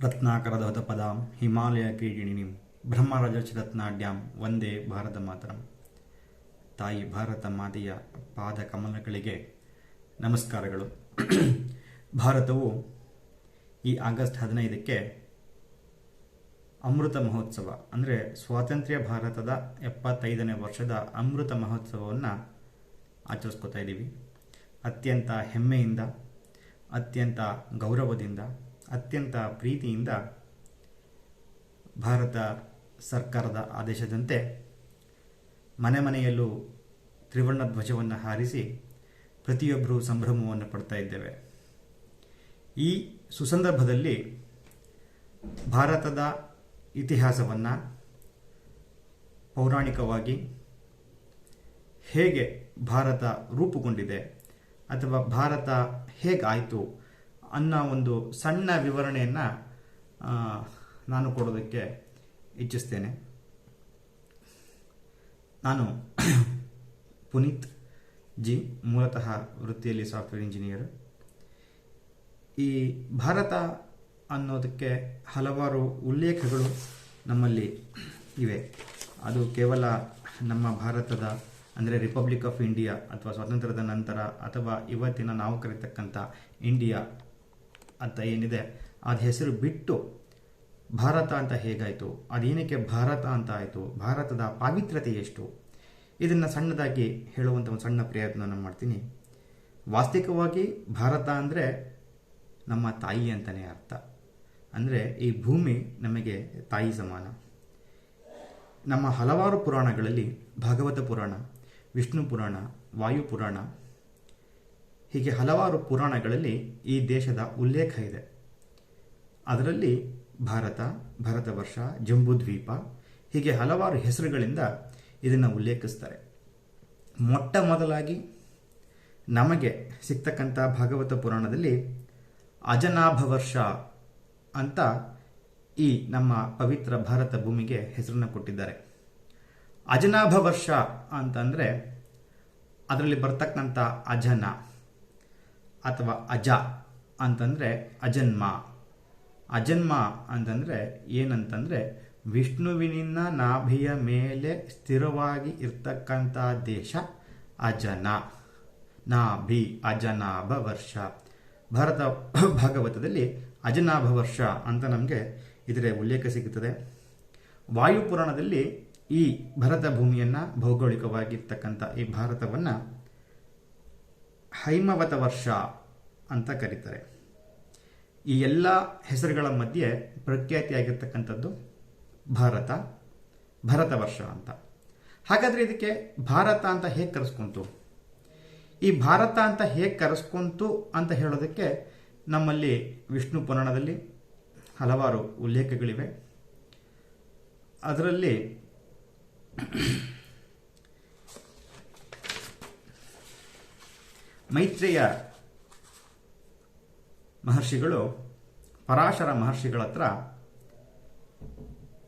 ರತ್ನಾಕರದವತಪದಾಂ ಹಿಮಾಲಯ ಕ್ರೀಡಿಣಿಂ ಬ್ರಹ್ಮರಜಸ್ರತ್ನಾಢ್ಯಾಂ ವಂದೇ ಭಾರತ ಮಾತರಂ. ತಾಯಿ ಭಾರತ ಮಾತೆಯ ಪಾದ ಕಮಲಗಳಿಗೆ ನಮಸ್ಕಾರಗಳು. ಭಾರತವು ಈ ಆಗಸ್ಟ್ 15ಕ್ಕೆ ಅಮೃತ ಮಹೋತ್ಸವ ಅಂದರೆ ಸ್ವಾತಂತ್ರ್ಯ ಭಾರತದ 75ನೇ ವರ್ಷದ ಅಮೃತ ಮಹೋತ್ಸವವನ್ನು ಆಚರಿಸ್ಕೋತಾ ಇದ್ದೀವಿ. ಅತ್ಯಂತ ಹೆಮ್ಮೆಯಿಂದ, ಅತ್ಯಂತ ಗೌರವದಿಂದ, ಅತ್ಯಂತ ಪ್ರೀತಿಯಿಂದ ಭಾರತ ಸರ್ಕಾರದ ಆದೇಶದಂತೆ ಮನೆ ಮನೆಯಲ್ಲೂ ತ್ರಿವರ್ಣ ಧ್ವಜವನ್ನು ಹಾರಿಸಿ ಪ್ರತಿಯೊಬ್ಬರೂ ಸಂಭ್ರಮವನ್ನು ಪಡ್ತಾ ಇದ್ದೇವೆ. ಈ ಸುಸಂದರ್ಭದಲ್ಲಿ ಭಾರತದ ಇತಿಹಾಸವನ್ನು ಪೌರಾಣಿಕವಾಗಿ ಹೇಗೆ ಭಾರತ ರೂಪುಗೊಂಡಿದೆ ಅಥವಾ ಭಾರತ ಹೇಗಾಯಿತು ಅನ್ನೋ ಒಂದು ಸಣ್ಣ ವಿವರಣೆಯನ್ನು ನಾನು ಕೊಡೋದಕ್ಕೆ ಇಚ್ಛಿಸ್ತೇನೆ. ನಾನು ಪುನೀತ್ ಜಿ, ಮೂಲತಃ ವೃತ್ತಿಯಲ್ಲಿ ಸಾಫ್ಟ್ವೇರ್ ಇಂಜಿನಿಯರ್. ಈ ಭಾರತ ಅನ್ನೋದಕ್ಕೆ ಹಲವಾರು ಉಲ್ಲೇಖಗಳು ನಮ್ಮಲ್ಲಿ ಇವೆ. ಅದು ಕೇವಲ ನಮ್ಮ ಭಾರತದ ಅಂದರೆ ರಿಪಬ್ಲಿಕ್ ಆಫ್ ಇಂಡಿಯಾ ಅಥವಾ ಸ್ವಾತಂತ್ರ್ಯದ ನಂತರ ಅಥವಾ ಇವತ್ತಿನ ನಾವು ಕರೀತಕ್ಕಂಥ ಇಂಡಿಯಾ ಅಂತ ಏನಿದೆ ಅದು ಹೆಸರು ಬಿಟ್ಟು ಭಾರತ ಅಂತ ಹೇಗಾಯಿತು, ಅದೇನಕ್ಕೆ ಭಾರತ ಅಂತ ಆಯಿತು, ಭಾರತದ ಪಾವಿತ್ರ್ಯತೆ ಎಷ್ಟು, ಇದನ್ನು ಸಣ್ಣದಾಗಿ ಹೇಳುವಂಥ ಒಂದು ಸಣ್ಣ ಪ್ರಯತ್ನವನ್ನು ಮಾಡ್ತೀನಿ. ವಾಸ್ತವಿಕವಾಗಿ ಭಾರತ ಅಂದರೆ ನಮ್ಮ ತಾಯಿ ಅಂತಲೇ ಅರ್ಥ. ಅಂದರೆ ಈ ಭೂಮಿ ನಮಗೆ ತಾಯಿ ಸಮಾನ. ನಮ್ಮ ಹಲವಾರು ಪುರಾಣಗಳಲ್ಲಿ ಭಾಗವತ ಪುರಾಣ, ವಿಷ್ಣು ಪುರಾಣ, ವಾಯು ಪುರಾಣ, ಹೀಗೆ ಹಲವಾರು ಪುರಾಣಗಳಲ್ಲಿ ಈ ದೇಶದ ಉಲ್ಲೇಖ ಇದೆ. ಅದರಲ್ಲಿ ಭಾರತ, ಭಾರತವರ್ಷ, ಜಂಬೂದ್ವೀಪ ಹೀಗೆ ಹಲವಾರು ಹೆಸರುಗಳಿಂದ ಇದನ್ನು ಉಲ್ಲೇಖಿಸ್ತಾರೆ. ಮೊಟ್ಟ ಮೊದಲಾಗಿ ನಮಗೆ ಸಿಗ್ತಕ್ಕಂಥ ಭಾಗವತ ಪುರಾಣದಲ್ಲಿ ಅಜನಾಭ ವರ್ಷ ಅಂತ ಈ ನಮ್ಮ ಪವಿತ್ರ ಭಾರತ ಭೂಮಿಗೆ ಹೆಸರನ್ನು ಕೊಟ್ಟಿದ್ದಾರೆ. ಅಜನಾಭ ವರ್ಷ ಅಂತಂದರೆ ಅದರಲ್ಲಿ ಬರ್ತಕ್ಕಂಥ ಅಜನ ಅಥವಾ ಅಜ ಅಂತಂದರೆ ಅಜನ್ಮ. ಅಜನ್ಮ ಅಂತಂದರೆ ಏನಂತಂದರೆ ವಿಷ್ಣುವಿನ ನಾಭಿಯ ಮೇಲೆ ಸ್ಥಿರವಾಗಿ ಇರ್ತಕ್ಕಂಥ ದೇಶ ಅಜನ. ನಾಭಿ ಅಜನಾಭ ವರ್ಷ. ಭಾರತ ಭಾಗವತದಲ್ಲಿ ಅಜನಾಭ ವರ್ಷ ಅಂತ ನಮಗೆ ಇದರ ಉಲ್ಲೇಖ ಸಿಗುತ್ತದೆ. ವಾಯುಪುರಾಣದಲ್ಲಿ ಈ ಭರತ ಭೂಮಿಯನ್ನು ಭೌಗೋಳಿಕವಾಗಿರ್ತಕ್ಕಂಥ ಈ ಭಾರತವನ್ನು ಹೈಮವತ ವರ್ಷ ಅಂತ ಕರೀತಾರೆ. ಈ ಎಲ್ಲ ಹೆಸರುಗಳ ಮಧ್ಯೆ ಪ್ರಖ್ಯಾತಿಯಾಗಿರ್ತಕ್ಕಂಥದ್ದು ಭಾರತ, ಭರತ ವರ್ಷ ಅಂತ. ಹಾಗಾದರೆ ಇದಕ್ಕೆ ಭಾರತ ಅಂತ ಹೇಗೆ ಕರೆಸ್ಕೊಂತು? ಈ ಭಾರತ ಅಂತ ಹೇಗೆ ಕರೆಸ್ಕೊಂತು ಅಂತ ಹೇಳೋದಕ್ಕೆ ನಮ್ಮಲ್ಲಿ ವಿಷ್ಣು ಪುರಾಣದಲ್ಲಿ ಹಲವಾರು ಉಲ್ಲೇಖಗಳಿವೆ. ಅದರಲ್ಲಿ ಮೈತ್ರೇಯ ಮಹರ್ಷಿಗಳು ಪರಾಶರ ಮಹರ್ಷಿಗಳ ಹತ್ರ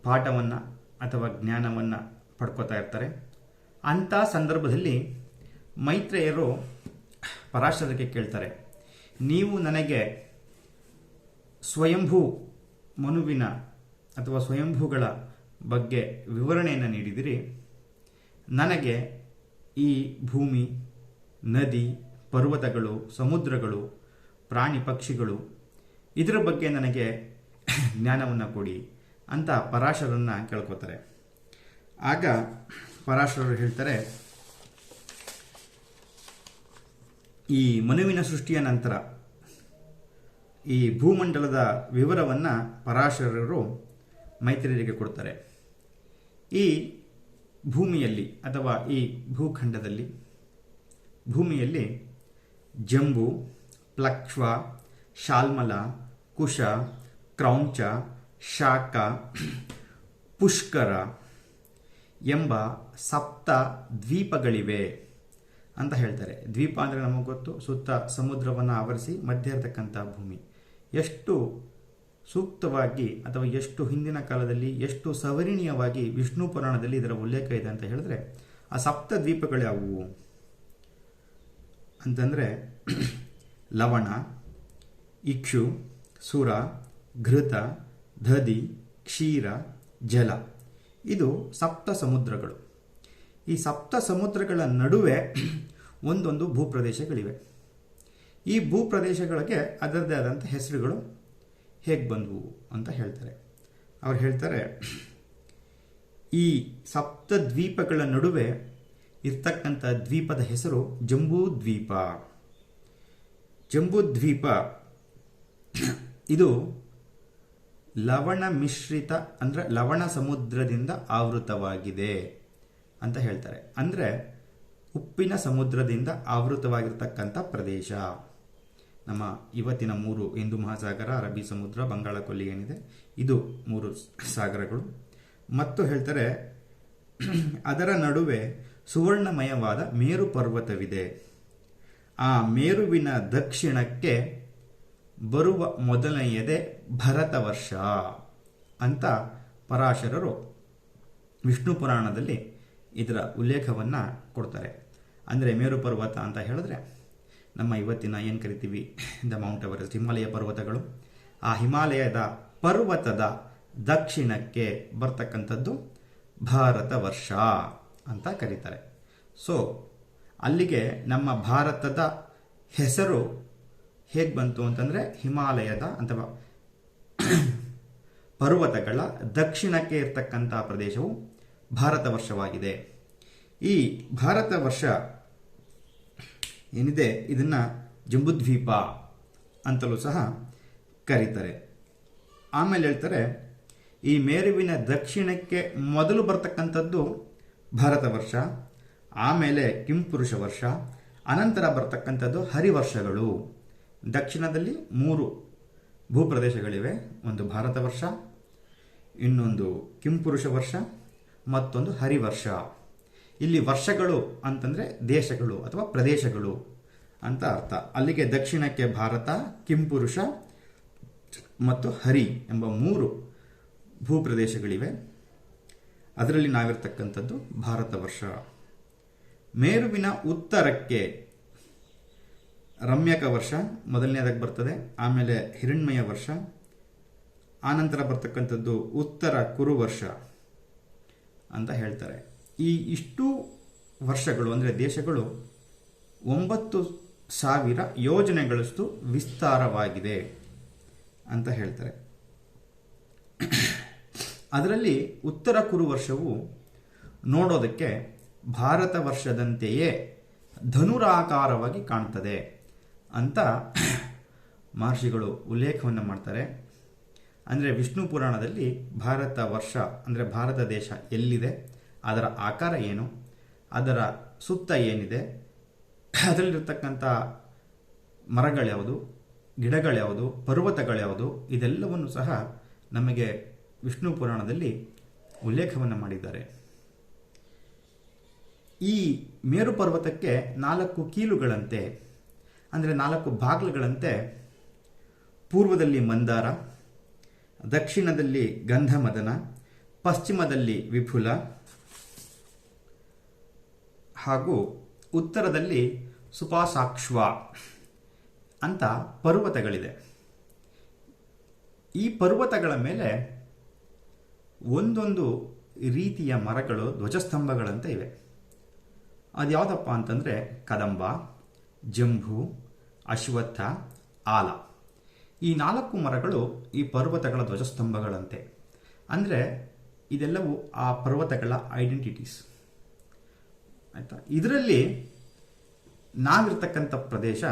ಪಾಠವನ್ನು ಅಥವಾ ಜ್ಞಾನವನ್ನು ಪಡ್ಕೋತಾ ಇರ್ತಾರೆ. ಅಂಥ ಸಂದರ್ಭದಲ್ಲಿ ಮೈತ್ರೇಯರು ಪರಾಶರರಿಗೆ ಕೇಳ್ತಾರೆ, ನೀವು ನನಗೆ ಸ್ವಯಂಭೂ ಮನುವಿನ ಅಥವಾ ಸ್ವಯಂಭೂಗಳ ಬಗ್ಗೆ ವಿವರಣೆಯನ್ನು ನೀಡಿದಿರಿ. ನನಗೆ ಈ ಭೂಮಿ, ನದಿ, ಪರ್ವತಗಳು, ಸಮುದ್ರಗಳು, ಪ್ರಾಣಿ ಪಕ್ಷಿಗಳು ಇದರ ಬಗ್ಗೆ ನನಗೆ ಜ್ಞಾನವನ್ನು ಕೊಡಿ ಅಂತ ಪರಾಶರನ್ನು ಕೇಳ್ಕೊತಾರೆ. ಆಗ ಪರಾಶರರು ಹೇಳ್ತಾರೆ, ಈ ಮನುವಿನ ಸೃಷ್ಟಿಯ ನಂತರ ಈ ಭೂಮಂಡಲದ ವಿವರವನ್ನು ಪರಾಶರರು ಮೈತ್ರೇಯರಿಗೆ ಕೊಡ್ತಾರೆ. ಈ ಭೂಮಿಯಲ್ಲಿ ಅಥವಾ ಈ ಭೂಮಿಯಲ್ಲಿ ಜಂಬೂ, ಪ್ಲಕ್ಷ್ವ, ಶಾಲ್ಮಲ, ಕುಶ, ಕ್ರೌಂಚ, ಶಾಕ, ಪುಷ್ಕರ ಎಂಬ 7 ದ್ವೀಪಗಳಿವೆ ಅಂತ ಹೇಳ್ತಾರೆ. ದ್ವೀಪ ಅಂದರೆ ನಮಗೆ ಗೊತ್ತು, ಸುತ್ತ ಸಮುದ್ರವನ್ನು ಆವರಿಸಿ ಮಧ್ಯೆ ಇರತಕ್ಕಂಥ ಭೂಮಿ. ಎಷ್ಟು ಸೂಕ್ತವಾಗಿ ಅಥವಾ ಎಷ್ಟು ಹಿಂದಿನ ಕಾಲದಲ್ಲಿ ಎಷ್ಟು ಸವರ್ಣೀಯವಾಗಿ ವಿಷ್ಣು ಪುರಾಣದಲ್ಲಿ ಇದರ ಉಲ್ಲೇಖ ಇದೆ ಅಂತ ಹೇಳಿದ್ರೆ, ಆ 7 ದ್ವೀಪಗಳು ಯಾವುವು ಅಂತಂದರೆ ಲವಣ, ಇಕ್ಷು, ಸುರ, ಘೃತ, ದಧಿ, ಕ್ಷೀರ, ಜಲ. ಇದು ಸಪ್ತ ಸಮುದ್ರಗಳು. ಈ ಸಪ್ತ ಸಮುದ್ರಗಳ ನಡುವೆ ಒಂದೊಂದು ಭೂಪ್ರದೇಶಗಳಿವೆ. ಈ ಭೂಪ್ರದೇಶಗಳಿಗೆ ಅದರದೇ ಆದಂಥ ಹೆಸರುಗಳು ಹೇಗೆ ಬಂದವು ಅಂತ ಹೇಳ್ತಾರೆ. ಅವ್ರು ಹೇಳ್ತಾರೆ, ಈ ಸಪ್ತ ದ್ವೀಪಗಳ ನಡುವೆ ಇರ್ತಕ್ಕಂಥ ದ್ವೀಪದ ಹೆಸರು ಜಂಬೂ ದ್ವೀಪ. ಜಂಬೂ ದ್ವೀಪ ಇದು ಲವಣ ಮಿಶ್ರಿತ ಅಂದರೆ ಲವಣ ಸಮುದ್ರದಿಂದ ಆವೃತವಾಗಿದೆ ಅಂತ ಹೇಳ್ತಾರೆ. ಅಂದರೆ ಉಪ್ಪಿನ ಸಮುದ್ರದಿಂದ ಆವೃತವಾಗಿರ್ತಕ್ಕಂಥ ಪ್ರದೇಶ. ನಮ್ಮ ಇವತ್ತಿನ 3 ಹಿಂದೂ ಮಹಾಸಾಗರ, ಅರಬ್ಬಿ ಸಮುದ್ರ, ಬಂಗಾಳ ಕೊಲ್ಲಿ ಏನಿದೆ, ಇದು 3 ಸಾಗರಗಳು. ಮತ್ತು ಹೇಳ್ತಾರೆ, ಅದರ ನಡುವೆ ಸುವರ್ಣಮಯವಾದ ಮೇರು ಪರ್ವತವಿದೆ. ಆ ಮೇರುವಿನ ದಕ್ಷಿಣಕ್ಕೆ ಬರುವ ಮೊದಲನೆಯದೇ ಭರತ ವರ್ಷ ಅಂತ ಪರಾಶರರು ವಿಷ್ಣು ಪುರಾಣದಲ್ಲಿ ಇದರ ಉಲ್ಲೇಖವನ್ನು ಕೊಡ್ತಾರೆ. ಅಂದರೆ ಮೇರು ಪರ್ವತ ಅಂತ ಹೇಳಿದ್ರೆ ನಮ್ಮ ಇವತ್ತಿನ ಏನು ಕರಿತೀವಿ ದ ಮೌಂಟ್ ಎವರೆಸ್ಟ್, ಹಿಮಾಲಯ ಪರ್ವತಗಳು. ಆ ಹಿಮಾಲಯದ ಪರ್ವತದ ದಕ್ಷಿಣಕ್ಕೆ ಬರ್ತಕ್ಕಂಥದ್ದು ಭಾರತ ವರ್ಷ ಅಂತ ಕರೀತಾರೆ. ಸೊ ಅಲ್ಲಿಗೆ ನಮ್ಮ ಭಾರತದ ಹೆಸರು ಹೇಗೆ ಬಂತು ಅಂತಂದರೆ ಹಿಮಾಲಯದ ಅಥವಾ ಪರ್ವತಗಳ ದಕ್ಷಿಣಕ್ಕೆ ಇರ್ತಕ್ಕಂಥ ಪ್ರದೇಶವು ಭಾರತ ವರ್ಷವಾಗಿದೆ. ಈ ಭಾರತ ವರ್ಷ ಏನಿದೆ ಇದನ್ನು ಜಂಬೂದ್ವೀಪ ಅಂತಲೂ ಸಹ ಕರೀತಾರೆ. ಆಮೇಲೆ ಹೇಳ್ತಾರೆ, ಈ ಮೇರುವಿನ ದಕ್ಷಿಣಕ್ಕೆ ಮೊದಲು ಬರ್ತಕ್ಕಂಥದ್ದು ಭಾರತ ವರ್ಷ, ಆಮೇಲೆ ಕಿಂಪುರುಷ ವರ್ಷ, ಅನಂತರ ಬರ್ತಕ್ಕಂಥದ್ದು ಹರಿವರ್ಷಗಳು. ದಕ್ಷಿಣದಲ್ಲಿ 3 ಭೂಪ್ರದೇಶಗಳಿವೆ. ಒಂದು ಭಾರತ ವರ್ಷ, ಇನ್ನೊಂದು ಕಿಂಪುರುಷ ವರ್ಷ, ಮತ್ತೊಂದು ಹರಿವರ್ಷ. ಇಲ್ಲಿ ವರ್ಷಗಳು ಅಂತಂದರೆ ದೇಶಗಳು ಅಥವಾ ಪ್ರದೇಶಗಳು ಅಂತ ಅರ್ಥ. ಅಲ್ಲಿಗೆ ದಕ್ಷಿಣಕ್ಕೆ ಭಾರತ, ಕಿಂಪುರುಷ ಮತ್ತು ಹರಿ ಎಂಬ 3 ಭೂಪ್ರದೇಶಗಳಿವೆ. ಅದರಲ್ಲಿ ನಾವಿರ್ತಕ್ಕಂಥದ್ದು ಭಾರತ ವರ್ಷ. ಮೇರುವಿನ ಉತ್ತರಕ್ಕೆ ರಮ್ಯಕ ವರ್ಷ ಮೊದಲನೇದಾಗಿ ಬರ್ತದೆ, ಆಮೇಲೆ ಹಿರಣ್ಮಯ ವರ್ಷ, ಆನಂತರ ಬರ್ತಕ್ಕಂಥದ್ದು ಉತ್ತರ ಕುರು ವರ್ಷ ಅಂತ ಹೇಳ್ತಾರೆ. ಈ ಇಷ್ಟು ವರ್ಷಗಳು ಅಂದರೆ ದೇಶಗಳು 9,000 ಯೋಜನೆಗಳಷ್ಟು ವಿಸ್ತಾರವಾಗಿದೆ ಅಂತ ಹೇಳ್ತಾರೆ. ಅದರಲ್ಲಿ ಉತ್ತರ ಕುರು ವರ್ಷವು ನೋಡೋದಕ್ಕೆ ಭಾರತ ವರ್ಷದಂತೆಯೇ ಧನುರಾಕಾರವಾಗಿ ಕಾಣ್ತದೆ ಅಂತ ಮಹರ್ಷಿಗಳು ಉಲ್ಲೇಖವನ್ನು ಮಾಡ್ತಾರೆ. ಅಂದರೆ ವಿಷ್ಣು ಪುರಾಣದಲ್ಲಿ ಭಾರತ ವರ್ಷ ಅಂದರೆ ಭಾರತ ದೇಶ ಎಲ್ಲಿದೆ, ಅದರ ಆಕಾರ ಏನು, ಅದರ ಸುತ್ತ ಏನಿದೆ, ಅದರಲ್ಲಿರ್ತಕ್ಕಂಥ ಮರಗಳ್ಯಾವುದು, ಗಿಡಗಳ್ಯಾವುದು, ಪರ್ವತಗಳ್ಯಾವುದು, ಇದೆಲ್ಲವನ್ನು ಸಹ ನಮಗೆ ವಿಷ್ಣು ಪುರಾಣದಲ್ಲಿ ಉಲ್ಲೇಖವನ್ನು ಮಾಡಿದ್ದಾರೆ. ಈ ಮೇರು ಪರ್ವತಕ್ಕೆ 4 ಕೀಲುಗಳಂತೆ ಅಂದರೆ 4 ಬಾಗಿಲುಗಳಂತೆ ಪೂರ್ವದಲ್ಲಿ ಮಂದಾರ, ದಕ್ಷಿಣದಲ್ಲಿ ಗಂಧಮದನ, ಪಶ್ಚಿಮದಲ್ಲಿ ವಿಪುಲ ಹಾಗೂ ಉತ್ತರದಲ್ಲಿ ಸುಪಾಸಾಕ್ಷ್ವ ಅಂತ ಪರ್ವತಗಳಿದೆ. ಈ ಪರ್ವತಗಳ ಮೇಲೆ ಒಂದೊಂದು ರೀತಿಯ ಮರಗಳು ಧ್ವಜಸ್ತಂಭಗಳಂತೆ ಇವೆ. ಅದು ಯಾವುದಪ್ಪ ಅಂತಂದರೆ ಕದಂಬ, ಜಂಬು, ಅಶ್ವತ್ಥ, ಆಲ. ಈ 4 ಮರಗಳು ಈ ಪರ್ವತಗಳ ಧ್ವಜಸ್ತಂಭಗಳಂತೆ. ಅಂದರೆ ಇದೆಲ್ಲವೂ ಆ ಪರ್ವತಗಳ ಐಡೆಂಟಿಟೀಸ್. ಆಯಿತಾ. ಇದರಲ್ಲಿ ನಾವಿರ್ತಕ್ಕಂಥ ಪ್ರದೇಶ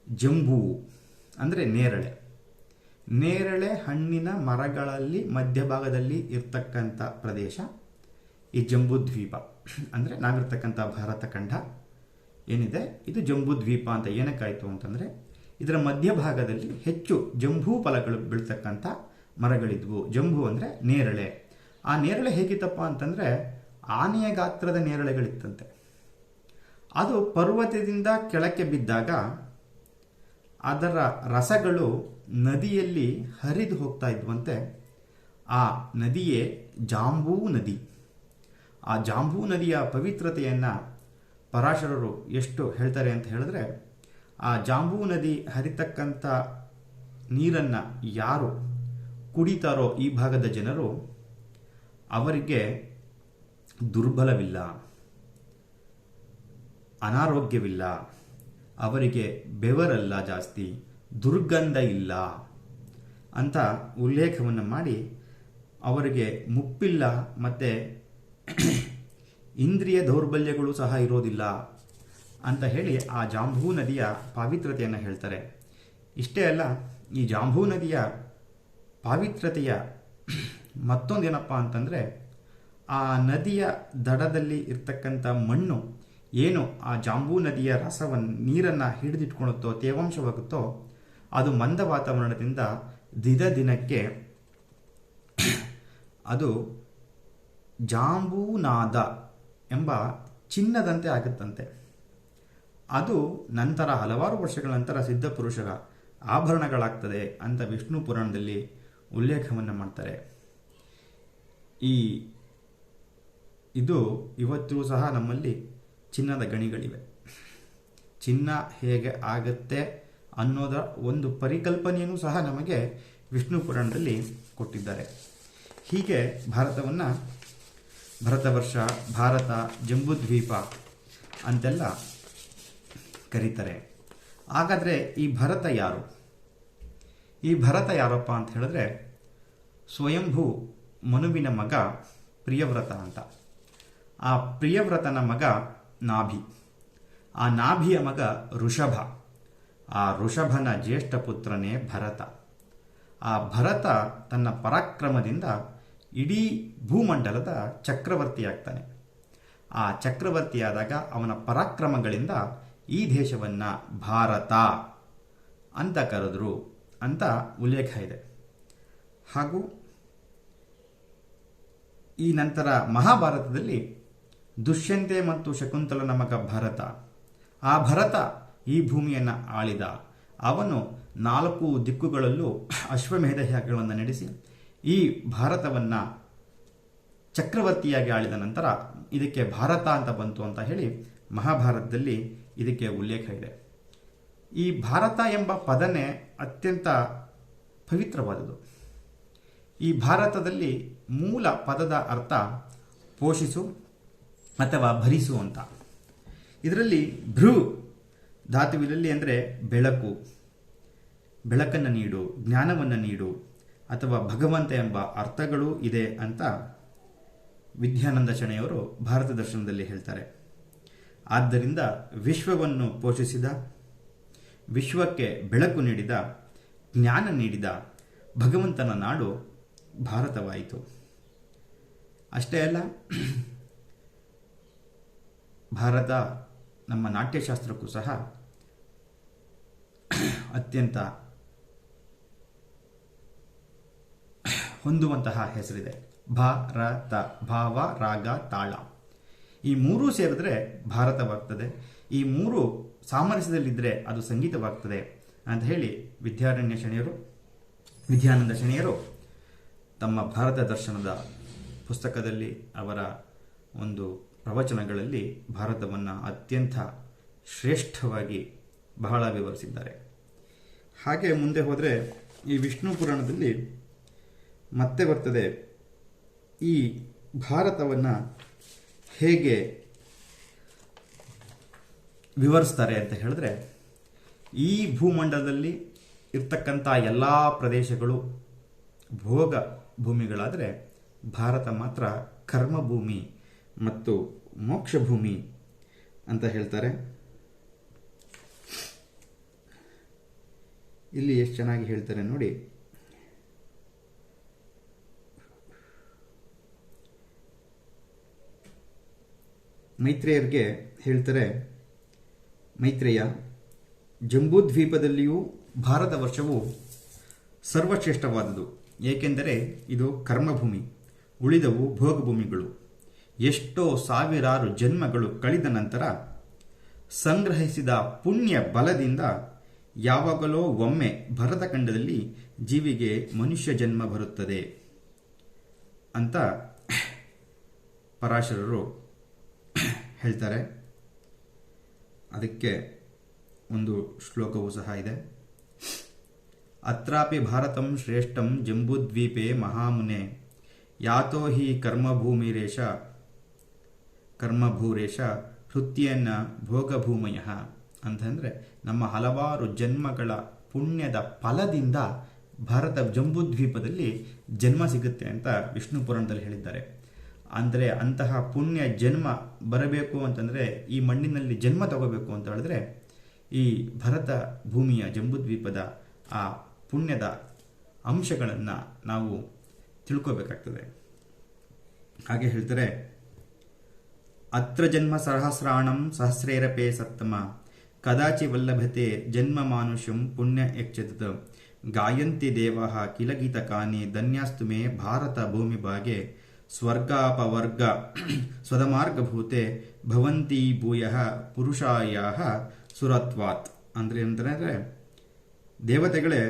ಜಂಬೂ ಅಂದರೆ ನೇರಳೆ. ನೇರಳೆ ಹಣ್ಣಿನ ಮರಗಳಲ್ಲಿ ಮಧ್ಯಭಾಗದಲ್ಲಿ ಇರ್ತಕ್ಕಂಥ ಪ್ರದೇಶ ಈ ಜಂಬೂದ್ವೀಪ. ಅಂದರೆ ನಾವಿರ್ತಕ್ಕಂಥ ಭಾರತ ಖಂಡ ಏನಿದೆ ಇದು ಜಂಬೂದ್ವೀಪ ಅಂತ ಏನಕ್ಕಾಯಿತು ಅಂತಂದರೆ ಇದರ ಮಧ್ಯಭಾಗದಲ್ಲಿ ಹೆಚ್ಚು ಜಂಬೂ ಫಲಗಳು ಬೀಳ್ತಕ್ಕಂಥ ಮರಗಳಿದ್ವು. ಜಂಬೂ ಅಂದರೆ ನೇರಳೆ. ಆ ನೇರಳೆ ಹೇಗಿತ್ತಪ್ಪ ಅಂತಂದರೆ ಆನೆಯ ಗಾತ್ರದ ನೇರಳೆಗಳಿತ್ತಂತೆ. ಅದು ಪರ್ವತದಿಂದ ಕೆಳಕ್ಕೆ ಬಿದ್ದಾಗ ಅದರ ರಸಗಳು ನದಿಯಲ್ಲಿ ಹರಿದು ಹೋಗ್ತಾ ಇದ್ವಂತೆ. ಆ ನದಿಯೇ ಜಾಂಬೂ ನದಿ. ಆ ಜಾಂಬೂ ನದಿಯ ಪವಿತ್ರತೆಯನ್ನು ಪರಾಶರರು ಎಷ್ಟು ಹೇಳ್ತಾರೆ ಅಂತ ಹೇಳಿದ್ರೆ, ಆ ಜಾಂಬೂ ನದಿ ಹರಿತಕ್ಕಂಥ ನೀರನ್ನು ಯಾರು ಕುಡಿತಾರೋ ಈ ಭಾಗದ ಜನರು, ಅವರಿಗೆ ದುರ್ಬಲವಿಲ್ಲ, ಅನಾರೋಗ್ಯವಿಲ್ಲ, ಅವರಿಗೆ ಬೆವರಲ್ಲ ಜಾಸ್ತಿ, ದುರ್ಗಂಧ ಇಲ್ಲ ಅಂತ ಉಲ್ಲೇಖವನ್ನು ಮಾಡಿ ಅವರಿಗೆ ಮುಪ್ಪಿಲ್ಲ ಮತ್ತು ಇಂದ್ರಿಯ ದೌರ್ಬಲ್ಯಗಳು ಸಹ ಇರೋದಿಲ್ಲ ಅಂತ ಹೇಳಿ ಆ ಜಾಂಬೂ ನದಿಯ ಪಾವಿತ್ರತೆಯನ್ನು ಹೇಳ್ತಾರೆ. ಇಷ್ಟೇ ಅಲ್ಲ, ಈ ಜಾಂಬೂ ನದಿಯ ಪಾವಿತ್ರತೆಯ ಮತ್ತೊಂದೇನಪ್ಪ ಅಂತಂದರೆ, ಆ ನದಿಯ ದಡದಲ್ಲಿ ಇರ್ತಕ್ಕಂಥ ಮಣ್ಣು ಏನು ಆ ಜಾಂಬೂ ನದಿಯ ರಸವನ್ನು ನೀರನ್ನು ಹಿಡಿದಿಟ್ಕೊಳುತ್ತೋ, ತೇವಾಂಶವಾಗುತ್ತೋ, ಅದು ಮಂದ ವಾತಾವರಣದಿಂದ ದಿನಕ್ಕೆ ಅದು ಜಾಂಬೂನಾದ ಎಂಬ ಚಿನ್ನದಂತೆ ಆಗುತ್ತಂತೆ. ಅದು ನಂತರ ಹಲವಾರು ವರ್ಷಗಳ ನಂತರ ಸಿದ್ಧಪುರುಷರ ಆಭರಣಗಳಾಗ್ತದೆ ಅಂತ ವಿಷ್ಣು ಪುರಾಣದಲ್ಲಿ ಉಲ್ಲೇಖವನ್ನು ಮಾಡ್ತಾರೆ. ಇದು ಇವತ್ತಿಗೂ ಸಹ ನಮ್ಮಲ್ಲಿ ಚಿನ್ನದ ಗಣಿಗಳಿವೆ. ಚಿನ್ನ ಹೇಗೆ ಆಗತ್ತೆ ಅನ್ನೋದರ ಒಂದು ಪರಿಕಲ್ಪನೆಯೂ ಸಹ ನಮಗೆ ವಿಷ್ಣು ಪುರಾಣದಲ್ಲಿ ಕೊಟ್ಟಿದ್ದಾರೆ. ಹೀಗೆ ಭಾರತವನ್ನು ಭರತವರ್ಷ, ಭಾರತ, ಜಂಬೂದ್ವೀಪ ಅಂತೆಲ್ಲ ಕರೀತಾರೆ. ಹಾಗಾದರೆ ಈ ಭರತ ಯಾರು? ಈ ಭರತ ಯಾರಪ್ಪ ಅಂತ ಹೇಳಿದ್ರೆ, ಸ್ವಯಂಭೂ ಮನುವಿನ ಮಗ ಪ್ರಿಯವ್ರತ ಅಂತ. ಆ ಪ್ರಿಯವ್ರತನ ಮಗ ನಾಭಿ, ಆ ನಾಭಿಯ ಮಗ ಋಷಭ, ಆ ಋಷಭನ ಜ್ಯೇಷ್ಠ ಪುತ್ರನೇ ಭರತ. ಆ ಭರತ ತನ್ನ ಪರಾಕ್ರಮದಿಂದ ಇಡೀ ಭೂಮಂಡಲದ ಚಕ್ರವರ್ತಿಯಾಗ್ತಾನೆ. ಆ ಚಕ್ರವರ್ತಿಯಾದಾಗ ಅವನ ಪರಾಕ್ರಮಗಳಿಂದ ಈ ದೇಶವನ್ನು ಭಾರತ ಅಂತ ಕರೆದ್ರು ಅಂತ ಉಲ್ಲೇಖ ಇದೆ. ಹಾಗೂ ಈ ನಂತರ ಮಹಾಭಾರತದಲ್ಲಿ ದುಷ್ಯಂತೆ ಮತ್ತು ಶಕುಂತಲನ ಮಗ ಭರತ, ಆ ಭರತ ಈ ಭೂಮಿಯನ್ನು ಆಳಿದ. ಅವನು 4 ದಿಕ್ಕುಗಳಲ್ಲೂ ಅಶ್ವಮೇಧ ಯಾಗಗಳನ್ನು ನಡೆಸಿ ಈ ಭಾರತವನ್ನು ಚಕ್ರವರ್ತಿಯಾಗಿ ಆಳಿದ ನಂತರ ಇದಕ್ಕೆ ಭಾರತ ಅಂತ ಬಂತು ಅಂತ ಹೇಳಿ ಮಹಾಭಾರತದಲ್ಲಿ ಇದಕ್ಕೆ ಉಲ್ಲೇಖ ಇದೆ. ಈ ಭಾರತ ಎಂಬ ಪದನೇ ಅತ್ಯಂತ ಪವಿತ್ರವಾದುದು. ಈ ಭಾರತದಲ್ಲಿ ಮೂಲ ಪದದ ಅರ್ಥ ಪೋಷಿಸು ಅಥವಾ ಭರಿಸು ಅಂತ. ಇದರಲ್ಲಿ ಭೃ ಧಾತುವಿನಲ್ಲಿ ಅಂದರೆ ಬೆಳಕು, ಬೆಳಕನ್ನು ನೀಡು, ಜ್ಞಾನವನ್ನು ನೀಡು ಅಥವಾ ಭಗವಂತ ಎಂಬ ಅರ್ಥಗಳೂ ಇದೆ ಅಂತ ವಿದ್ಯಾನಂದ ಶಣೆಯವರು ಭಾರತ ದರ್ಶನದಲ್ಲಿ ಹೇಳ್ತಾರೆ. ಆದ್ದರಿಂದ ವಿಶ್ವವನ್ನು ಪೋಷಿಸಿದ, ವಿಶ್ವಕ್ಕೆ ಬೆಳಕು ನೀಡಿದ, ಜ್ಞಾನ ನೀಡಿದ ಭಗವಂತನ ನಾಡು ಭಾರತವಾಯಿತು. ಅಷ್ಟೇ ಅಲ್ಲ, ಭಾರತ ನಮ್ಮ ನಾಟ್ಯಶಾಸ್ತ್ರಕ್ಕೂ ಸಹ ಅತ್ಯಂತ ಹೊಂದುವಂತಹ ಹೆಸರಿದೆ. ಭಾರತ, ಭಾವ, ರಾಗ, ತಾಳ ಈ ಮೂರೂ ಸೇರಿದ್ರೆ ಭಾರತವಾಗ್ತದೆ. ಈ ಮೂರು ಸಾಮರಸ್ಯದಲ್ಲಿದ್ದರೆ ಅದು ಸಂಗೀತವಾಗ್ತದೆ ಅಂತ ಹೇಳಿ ವಿದ್ಯಾನಂದ ಶಣೆಯರು ತಮ್ಮ ಭಾರತ ದರ್ಶನದ ಪುಸ್ತಕದಲ್ಲಿ ಅವರ ಒಂದು ಪ್ರವಚನಗಳಲ್ಲಿ ಭಾರತವನ್ನು ಅತ್ಯಂತ ಶ್ರೇಷ್ಠವಾಗಿ ಬಹಳ ವಿವರಿಸಿದ್ದಾರೆ. ಹಾಗೆ ಮುಂದೆ ಹೋದರೆ ಈ ವಿಷ್ಣು ಪುರಾಣದಲ್ಲಿ ಮತ್ತೆ ಬರ್ತದೆ ಈ ಭಾರತವನ್ನು ಹೇಗೆ ವಿವರಿಸ್ತಾರೆ ಅಂತ ಹೇಳಿದ್ರೆ, ಈ ಭೂಮಂಡಲದಲ್ಲಿ ಇರ್ತಕ್ಕಂಥ ಎಲ್ಲ ಪ್ರದೇಶಗಳು ಭೋಗ ಭೂಮಿಗಳಾದರೆ ಭಾರತ ಮಾತ್ರ ಕರ್ಮಭೂಮಿ ಮತ್ತು ಮೋಕ್ಷ ಭೂಮಿ ಅಂತ ಹೇಳ್ತಾರೆ. ಇಲ್ಲಿ ಎಷ್ಟು ಚೆನ್ನಾಗಿ ಹೇಳ್ತಾರೆ ನೋಡಿ. ಮೈತ್ರೇಯರಿಗೆ ಹೇಳ್ತಾರೆ, ಮೈತ್ರೇಯ, ಜಂಬೂದ್ವೀಪದಲ್ಲಿಯೂ ಭಾರತ ವರ್ಷವು ಸರ್ವಶ್ರೇಷ್ಠವಾದುದು, ಏಕೆಂದರೆ ಇದು ಕರ್ಮಭೂಮಿ, ಉಳಿದವು ಭೋಗಭೂಮಿಗಳು. ಎಷ್ಟೋ ಸಾವಿರಾರು ಜನ್ಮಗಳು ಕಳೆದ ನಂತರ ಸಂಗ್ರಹಿಸಿದ ಪುಣ್ಯ ಬಲದಿಂದ ಯಾವಾಗಲೋ ಒಮ್ಮೆ ಭರತಖಂಡದಲ್ಲಿ ಜೀವಿಗೆ ಮನುಷ್ಯ ಜನ್ಮ ಬರುತ್ತದೆ ಅಂತ ಪರಾಶರರು ಹೇಳ್ತಾರೆ. ಅದಕ್ಕೆ ಒಂದು ಶ್ಲೋಕವೂ ಸಹ ಇದೆ. ಅತ್ರಾಪಿ ಭಾರತಂ ಶ್ರೇಷ್ಠಂ ಜಂಬೂದ್ವೀಪೆ ಮಹಾಮುನೆ ಯಾತೋ ಹಿ ಕರ್ಮಭೂರೇಶ ಹೃತ್ಯನ್ನ ಭೋಗಭೂಮಯ ಅಂತಂದರೆ ನಮ್ಮ ಹಲವಾರು ಜನ್ಮಗಳ ಪುಣ್ಯದ ಫಲದಿಂದ ಭಾರತ ಜಂಬೂದ್ವೀಪದಲ್ಲಿ ಜನ್ಮ ಸಿಗುತ್ತೆ ಅಂತ ವಿಷ್ಣು ಪುರಾಣದಲ್ಲಿ ಹೇಳಿದ್ದಾರೆ. ಅಂದರೆ ಅಂತಹ ಪುಣ್ಯ ಜನ್ಮ ಬರಬೇಕು ಅಂತಂದರೆ, ಈ ಮಣ್ಣಿನಲ್ಲಿ ಜನ್ಮ ತಗೋಬೇಕು ಅಂತ ಹೇಳಿದ್ರೆ ಈ ಭರತ ಭೂಮಿಯ ಜಂಬೂದ್ವೀಪದ ಆ ಪುಣ್ಯದ ಅಂಶಗಳನ್ನು ನಾವು ತಿಳ್ಕೋಬೇಕಾಗ್ತದೆ. ಹಾಗೆ ಹೇಳ್ತಾರೆ, ಅತ್ರ ಜನ್ಮ ಸಹಸ್ರಾಣಂ ಸಹಸ್ರೇರಪೇ ಸತ್ತಮ ಕದಾಚಿ ವಲ್ಲಭತೆ ಜನ್ಮ ಮಾನುಷ್ಯಂ ಪುಣ್ಯ ಯಕ್ಷತ ಗಾಯಂತಿ ದೇವಃ ಕಿಲ ಗೀತಕಾನಿ ಧನ್ಯಾಸ್ತು ಮೇ ಭಾರತ ಭೂಮಿ ಭಾಗೆ ಸ್ವರ್ಗಾಪವರ್ಗ ಸ್ವದಮಾರ್ಗಭೂತೆ ಭವಂತಿ ಭೂಯಃ ಪುರುಷಾಯಾಹ ಸುರತ್ವಾತ್. ಅಂದರೆ ಏನಂತಂದರೆ, ದೇವತೆಗಳೇ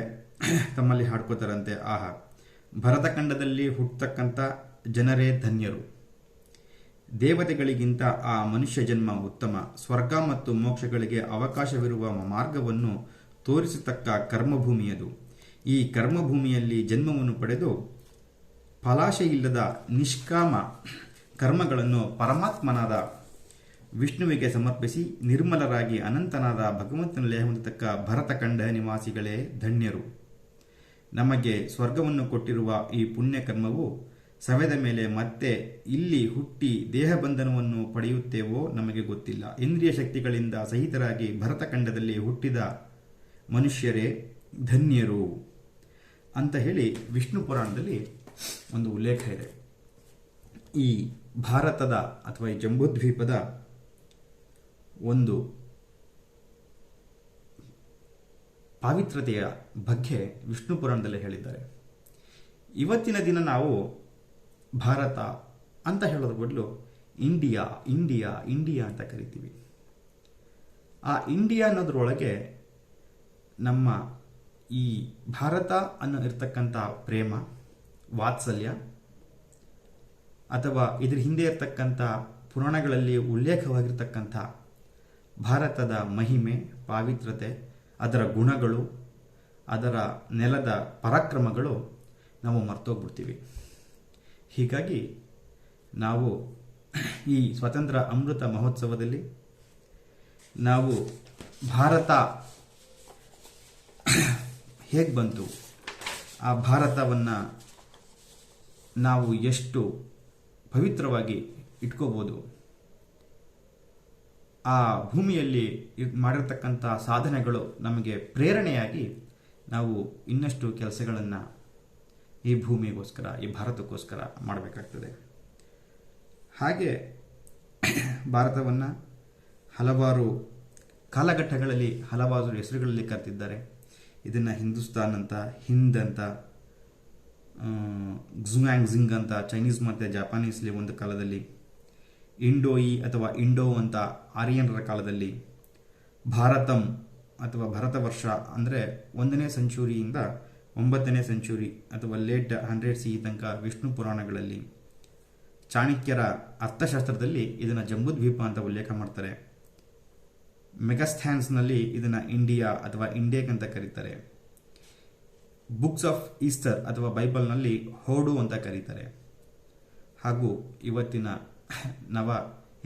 ತಮ್ಮಲ್ಲಿ ಹಾಡ್ಕೋತಾರಂತೆ, ಆಹಾ ಭರತಖಂಡದಲ್ಲಿ ಹುಟ್ಟತಕ್ಕಂಥ ಜನರೇ ಧನ್ಯರು, ದೇವತೆಗಳಿಗಿಂತ ಆ ಮನುಷ್ಯ ಜನ್ಮ ಉತ್ತಮ, ಸ್ವರ್ಗ ಮತ್ತು ಮೋಕ್ಷಗಳಿಗೆ ಅವಕಾಶವಿರುವ ಮಾರ್ಗವನ್ನು ತೋರಿಸತಕ್ಕ ಕರ್ಮಭೂಮಿಯದು. ಈ ಕರ್ಮಭೂಮಿಯಲ್ಲಿ ಜನ್ಮವನ್ನು ಪಡೆದು ಫಲಾಶೆಯಿಲ್ಲದ ನಿಷ್ಕಾಮ ಕರ್ಮಗಳನ್ನು ಪರಮಾತ್ಮನಾದ ವಿಷ್ಣುವಿಗೆ ಸಮರ್ಪಿಸಿ ನಿರ್ಮಲರಾಗಿ ಅನಂತನಾದ ಭಗವಂತನಲ್ಲಿ ಹೊಂದತಕ್ಕ ಭರತಖಂಡ ನಿವಾಸಿಗಳೇ ಧನ್ಯರು. ನಮಗೆ ಸ್ವರ್ಗವನ್ನು ಕೊಟ್ಟಿರುವ ಈ ಪುಣ್ಯಕರ್ಮವು ಸವೆದ ಮೇಲೆ ಮತ್ತೆ ಇಲ್ಲಿ ಹುಟ್ಟಿ ದೇಹಬಂಧನವನ್ನು ಪಡೆಯುತ್ತೇವೋ ನಮಗೆ ಗೊತ್ತಿಲ್ಲ. ಇಂದ್ರಿಯ ಶಕ್ತಿಗಳಿಂದ ಸಹಿತರಾಗಿ ಭರತಖಂಡದಲ್ಲಿ ಹುಟ್ಟಿದ ಮನುಷ್ಯರೇ ಧನ್ಯರು ಅಂತ ಹೇಳಿ ವಿಷ್ಣು ಪುರಾಣದಲ್ಲಿ ಒಂದು ಉಲ್ಲೇಖ ಇದೆ. ಈ ಭಾರತದ ಅಥವಾ ಈ ಜಂಬೂದ್ವೀಪದ ಒಂದು ಪಾವಿತ್ರತೆಯ ಬಗ್ಗೆ ವಿಷ್ಣು ಪುರಾಣದಲ್ಲಿ ಹೇಳಿದ್ದಾರೆ. ಇವತ್ತಿನ ದಿನ ನಾವು ಭಾರತ ಅಂತ ಹೇಳೋದ್ರ ಬದಲು ಇಂಡಿಯಾ ಇಂಡಿಯಾ ಇಂಡಿಯಾ ಅಂತ ಕರಿತೀವಿ. ಆ ಇಂಡಿಯಾ ಅನ್ನೋದ್ರೊಳಗೆ ನಮ್ಮ ಈ ಭಾರತ ಅನ್ನೋ ಇರ್ತಕ್ಕಂಥ ಪ್ರೇಮ, ವಾತ್ಸಲ್ಯ, ಅಥವಾ ಇದ್ರ ಹಿಂದೆ ಇರ್ತಕ್ಕಂಥ ಪುರಾಣಗಳಲ್ಲಿ ಉಲ್ಲೇಖವಾಗಿರ್ತಕ್ಕಂಥ ಭಾರತದ ಮಹಿಮೆ, ಪಾವಿತ್ರತೆ, ಅದರ ಗುಣಗಳು, ಅದರ ನೆಲದ ಪರಾಕ್ರಮಗಳು ನಾವು ಮರ್ತೋಗ್ಬಿಡ್ತೀವಿ. ಹೀಗಾಗಿ ನಾವು ಈ ಸ್ವಾತಂತ್ರ್ಯ ಅಮೃತ ಮಹೋತ್ಸವದಲ್ಲಿ ನಾವು ಭಾರತ ಹೇಗೆ ಬಂತು, ಆ ಭಾರತವನ್ನು ನಾವು ಎಷ್ಟು ಪವಿತ್ರವಾಗಿ ಇಟ್ಕೋಬೋದು, ಆ ಭೂಮಿಯಲ್ಲಿ ಮಾಡಿರ್ತಕ್ಕಂಥ ಸಾಧನೆಗಳು ನಮಗೆ ಪ್ರೇರಣೆಯಾಗಿ ನಾವು ಇನ್ನಷ್ಟು ಕೆಲಸಗಳನ್ನು ಈ ಭೂಮಿಗೋಸ್ಕರ, ಈ ಭಾರತಕ್ಕೋಸ್ಕರ ಮಾಡಬೇಕಾಗ್ತದೆ. ಹಾಗೆ ಭಾರತವನ್ನು ಹಲವಾರು ಕಾಲಘಟ್ಟಗಳಲ್ಲಿ ಹಲವಾರು ಹೆಸರುಗಳಲ್ಲಿ ಕರೆದಿದ್ದಾರೆ. ಇದನ್ನು ಹಿಂದೂಸ್ತಾನ್ ಅಂತ, ಹಿಂದ್ ಅಂತ, ಝುಯಾಂಗ್ಝಿಂಗ್ ಅಂತ ಚೈನೀಸ್ ಮತ್ತು ಜಪಾನೀಸ್ಲಿ ಒಂದು ಕಾಲದಲ್ಲಿ, ಇಂಡೋಯಿ ಅಥವಾ ಇಂಡೋ ಅಂತ ಆರ್ಯನರ ಕಾಲದಲ್ಲಿ, ಭಾರತಂ ಅಥವಾ ಭರತ ವರ್ಷ ಅಂದರೆ 1ನೇ ಸೆಂಚುರಿಯಿಂದ 9ನೇ ಸೆಂಚುರಿ ಅಥವಾ ಲೇಟ್ 100 CE ತನಕ ವಿಷ್ಣು ಪುರಾಣಗಳಲ್ಲಿ, ಚಾಣಕ್ಯರ ಅರ್ಥಶಾಸ್ತ್ರದಲ್ಲಿ ಇದನ್ನು ಜಂಬೂದ್ವೀಪ ಅಂತ ಉಲ್ಲೇಖ ಮಾಡ್ತಾರೆ. ಮೆಗಸ್ಥ್ಯಾನ್ಸ್ನಲ್ಲಿ ಇದನ್ನು ಇಂಡಿಯಾ ಅಥವಾ ಇಂಡೇಕ್ ಅಂತ ಕರೀತಾರೆ. ಬುಕ್ಸ್ ಆಫ್ ಈಸ್ಟರ್ ಅಥವಾ ಬೈಬಲ್ನಲ್ಲಿ ಹೋಡು ಅಂತ ಕರೀತಾರೆ. ಹಾಗೂ ಇವತ್ತಿನ ನವ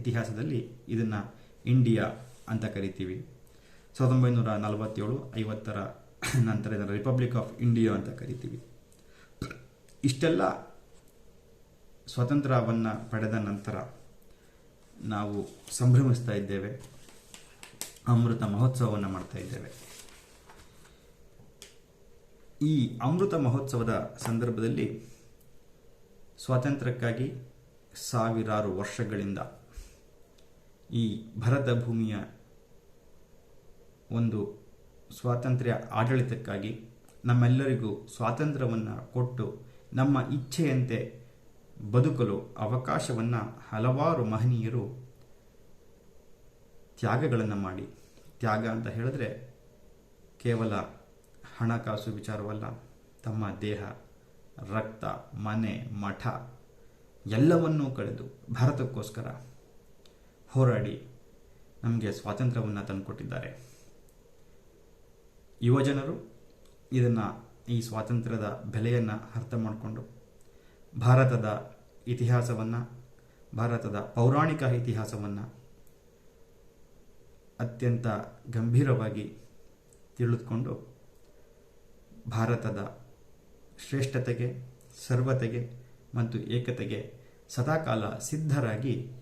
ಇತಿಹಾಸದಲ್ಲಿ ಇದನ್ನು ಇಂಡಿಯಾ ಅಂತ ಕರಿತೀವಿ. 1947-50ರ ನಂತರ ಇದನ್ನು ರಿಪಬ್ಲಿಕ್ ಆಫ್ ಇಂಡಿಯಾ ಅಂತ ಕರಿತೀವಿ. ಇಷ್ಟೆಲ್ಲ ಸ್ವಾತಂತ್ರ್ಯವನ್ನು ಪಡೆದ ನಂತರ ನಾವು ಸಂಭ್ರಮಿಸ್ತಾ ಇದ್ದೇವೆ, ಅಮೃತ ಮಹೋತ್ಸವವನ್ನು ಮಾಡ್ತಾ ಇದ್ದೇವೆ. ಈ ಅಮೃತ ಮಹೋತ್ಸವದ ಸಂದರ್ಭದಲ್ಲಿ ಸ್ವಾತಂತ್ರ್ಯಕ್ಕಾಗಿ ಸಾವಿರಾರು ವರ್ಷಗಳಿಂದ ಈ ಭರತ ಭೂಮಿಯ ಒಂದು ಸ್ವಾತಂತ್ರ್ಯ ಆಡಳಿತಕ್ಕಾಗಿ ನಮ್ಮೆಲ್ಲರಿಗೂ ಸ್ವಾತಂತ್ರ್ಯವನ್ನು ಕೊಟ್ಟು ನಮ್ಮ ಇಚ್ಛೆಯಂತೆ ಬದುಕಲು ಅವಕಾಶವನ್ನು ಹಲವಾರು ಮಹನೀಯರು ತ್ಯಾಗಗಳನ್ನು ಮಾಡಿ, ತ್ಯಾಗ ಅಂತ ಹೇಳಿದ್ರೆ ಕೇವಲ ಹಣಕಾಸು ವಿಚಾರವಲ್ಲ, ತಮ್ಮ ದೇಹ, ರಕ್ತ, ಮನೆ, ಮಠ ಎಲ್ಲವನ್ನೂ ಕಳೆದು ಭಾರತಕ್ಕೋಸ್ಕರ ಹೋರಾಡಿ ನಮಗೆ ಸ್ವಾತಂತ್ರ್ಯವನ್ನು ತಂದುಕೊಟ್ಟಿದ್ದಾರೆ. ಯುವಜನರು ಈ ಸ್ವಾತಂತ್ರ್ಯದ ಬೆಲೆಯನ್ನು ಅರ್ಥ ಮಾಡಿಕೊಂಡು ಭಾರತದ ಇತಿಹಾಸವನ್ನು, ಭಾರತದ ಪೌರಾಣಿಕ ಇತಿಹಾಸವನ್ನು ಅತ್ಯಂತ ಗಂಭೀರವಾಗಿ ತಿಳಿದುಕೊಂಡು ಭಾರತದ ಶ್ರೇಷ್ಠತೆಗೆ, ಸರ್ವತೆಗೆ ಮತ್ತು ಏಕತೆಗೆ ಸದಾಕಾಲ ಸಿದ್ಧರಾಗಿ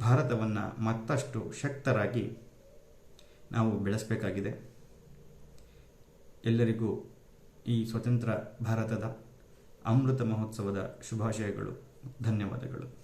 ಭಾರತವನ್ನು ಮತ್ತಷ್ಟು ಶಕ್ತರಾಗಿ ನಾವು ಬೆಳೆಸಬೇಕಾಗಿದೆ. ಎಲ್ಲರಿಗೂ ಈ ಸ್ವತಂತ್ರ ಭಾರತದ ಅಮೃತ ಮಹೋತ್ಸವದ ಶುಭಾಶಯಗಳು. ಧನ್ಯವಾದಗಳು.